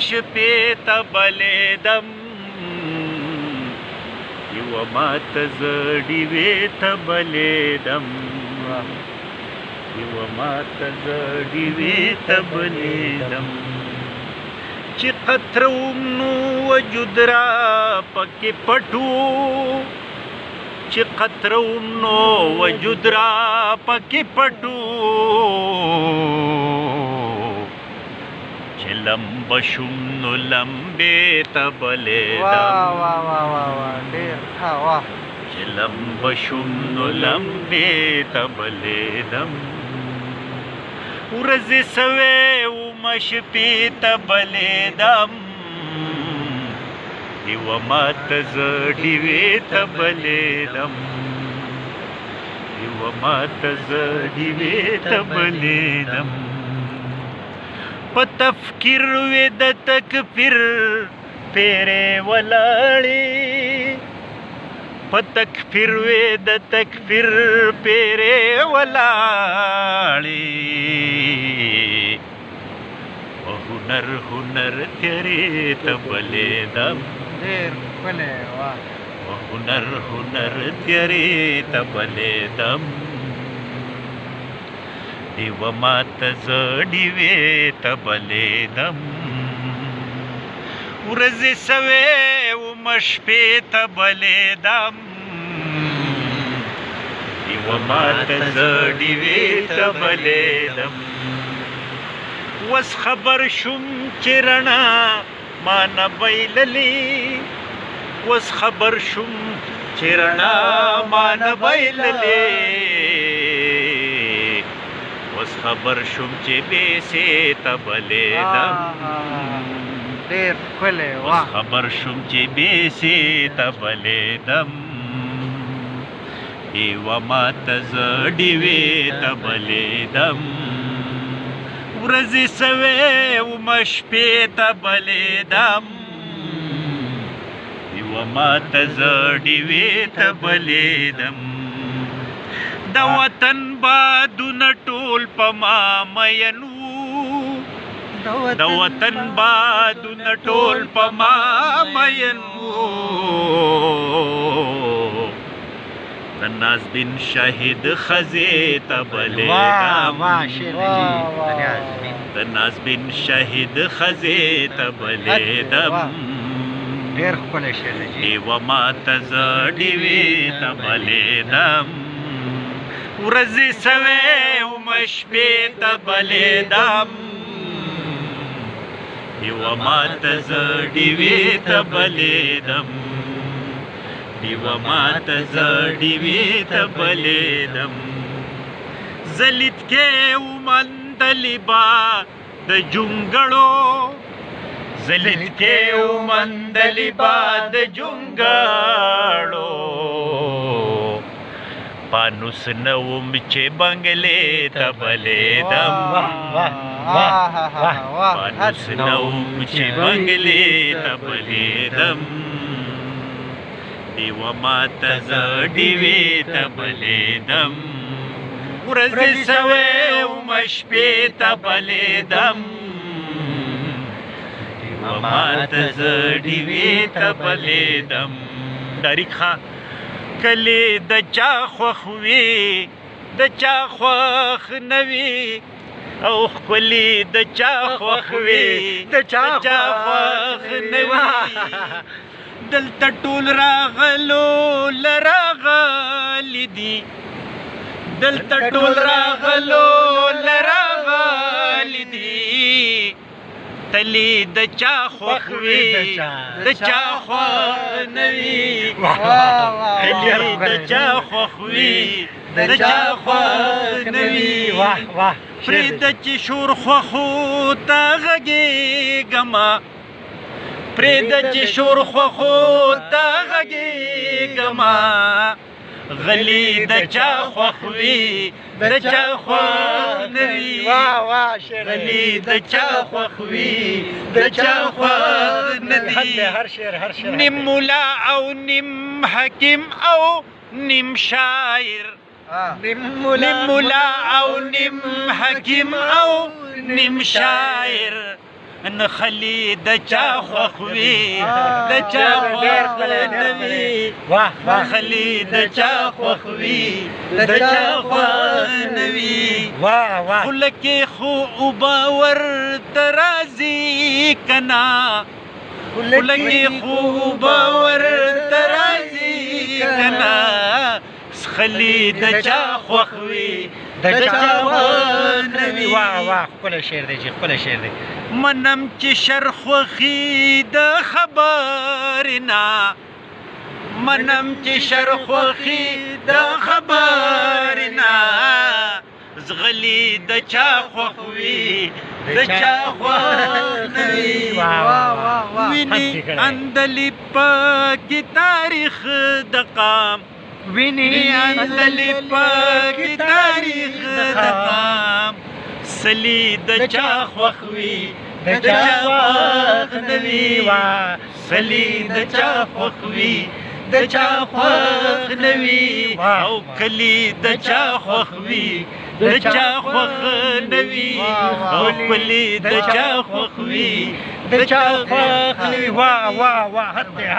شپې ته بلېدم یوه ماته زه ډیوې ته بلېدم یوه ماته زه ډیوې ته بلېدم چې قطره وم نو وجود را پکې پټ و چې قطره وم نو وجود را پکې پټ و چې لمبه شوم نو لمبې ته بلېدم چې لمبه شوم نو لمبې ته بلېدم ورځې سوې ومه شپې ته بلېدم یوه ماته زه ډیوې ته بلېدم یوه ماته زه ډیوې ته بلېدم په تفکر وې د تکفیر پیرې ولاړې په تکفیر وې د تکفیر پیرې ولاړې په هنر هنر تیرې ته بلېدم په هنر هنر تیرې ته بلېدم یوه ماته زه ډیوې ته بلېدم ورځې سوې ومه شپې ته بلېدم یوه ماته زه ډیوې ته بلېدم وس خبر شوم چې رڼا ما نه بایللې وس خبر شوم چې رڼا ما نه بایللې وس خبر شوم چې بیسې ته بلېدم وس خبر شوم چې بیسې ته بلېدم یوه ماته زه ډیوې ته بلېدم ورځې سوې ومه شپې ته بلېدم یوه ماته زه ډیوې ته بلېدم د وطن بادونه ټول په ما مین وو د وطن بادونه ټول په ما مین وو د نازبین شهید ښځې ته بلېدم د نازبین شهید ښځې ته بلېدم یوه ماته زه ډیوې ته بلېدم ورځې سوې ومه شپې ته بلېدم یوه ماته زه ډیوې ته بلېدم یوه ماته زه ډیوې ته بلېدم زه لیدکې ومندلې با د جونګړو زه لیدکې ومندلې با د جونګړو پانوس نه وم چې بنګلې ته بلېدم پانوس نه وم چې بنګلې ته بلېدم یوه ماته زه ډیوې ته بلېدم ورځې سوې ومه شپې ته بلېدم یوه ماته زه ډیوې ته بلېدم تاریخ ښه کلي د چا خوښ وي د چا خوښ نه وي او ښکلي د چا خوښ وي د چا خوښ نه وي دلته ټول راغلو لراغلي دي دلته ټول راغلو لراغلي دي تلی د چا خوښ وي د چا خوښ نه وي تلی د چا خوښ وي د چا خوښ نه وي پرېږده چې شور خوښو ته غږېږمه پرېږده چې شور خوښو ته غږېږمه غلی د چا خوښ وي د چا خوښ نه وي غلی د چا خوښ وي د چا خوښ نه دي نیم مولا او نیم حکیم او نیم شاعر نیم مولا او نیم حکیم او نیم شاعر نخلي د چا خوښ وي د چا خوښ نه وي نخلي د چا خوښ وي د چا خوښ نه وي خوله کې خو اوبه ورته راځي که نه خوله کې خو اوبه ورته راځي که نه څښلي د چا خوښ وي د چا خوښ نه وي ښکلی شعر دی چې ښکلی شعر دی منم چې شر خوښي د خبرې نه منم چې شر خوښي د خبرې نه زغلي د چا خوښ وي د چا خوښ نه وي ویني اندلي پکې تاریخ د قام ویني اندلي پکې تاریخ د قام سلی د چا خوښ وي د چا خوښ نه وي سلی د چا خوښ وي د چا خوښ نه وي او کلی د چا خوښ وي د چا خوښ نه وي او کلی د چا خوښ وي د چا خوښ نه وي